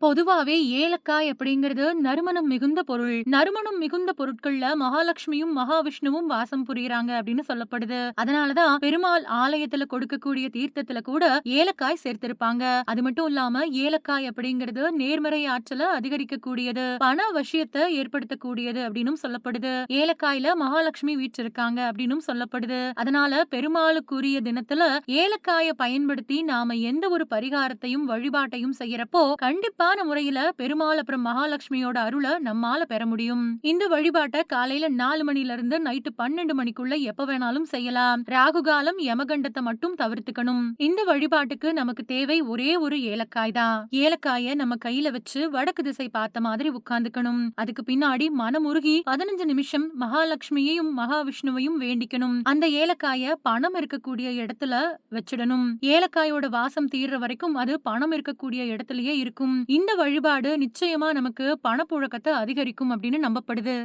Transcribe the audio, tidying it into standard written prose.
பொதுவாவே ஏலக்காய் அப்படிங்கிறது நறுமணம் மிகுந்த பொருள். நறுமணம் மிகுந்த பொருட்கள்ல மகாலட்சுமியும், மகாவிஷ்ணுவும் வாசம் புரியிறாங்க அப்படின்னு சொல்லப்படுது. அதனால தான் பெருமாள் ஆலயத்துல கொடுக்கக்கூடிய தீர்த்தத்துல கூட ஏலக்காய் சேர்த்திருப்பாங்க. அது மட்டும் இல்லாம ஏலக்காய் அப்படிங்கிறது நேர்மறை ஆற்றல அதிகரிக்கக்கூடியது, பண வசியத்த ஏற்படுத்தக்கூடியது அப்படின்னும் சொல்லப்படுது. ஏலக்காய்ல மகாலட்சுமி வீற்றிருக்காங்க அப்படின்னும் சொல்லப்படுது. அதனால பெருமாளுக்குரிய தினத்துல ஏலக்காய பயன்படுத்தி நாம எந்த ஒரு பரிகாரத்தையும், வழிபாட்டையும் செய்யறப்போ கண்டிப்பான முறையில பெருமாள் அப்புறம் மகாலட்சுமியோட அருள நம்மால பெற முடியும். இந்த வழிபாட்ட காலையில 4 மணில இருந்து நைட்டு 12 மணிக்குள்ள எப்ப வேணாலும் செய்யலாம். ராகு காலம், யமகண்டத்தை மட்டும் தவிர்த்துக்கணும். இந்த வழிபாட்டுக்கு நமக்கு தேவை ஒரே ஒரு ஏலக்காய் தான். ஏலக்காய நம்ம கையில வச்சு வடக்கு திசை பார்த்த மாதிரி உட்கார்ந்துக்கணும். அதுக்கு பின்னாடி மனமுருகி 15 நிமிஷம் மகாலட்சுமியையும், மகாவிஷ்ணுவையும் வேண்டிக்கணும். அந்த ஏலக்காய பணம் இருக்கக்கூடிய இடத்துல வச்சிடணும். ஏலக்காயோட வாசம் தீர்ற வரைக்கும் அது பணம் இருக்கக்கூடிய இடத்திலேயே இருக்கும். இந்த வழிபாடு நிச்சயமா நமக்கு பணப்புழக்கத்த அதிகரிக்கும் அப்படின்னு நம்பப்படுது.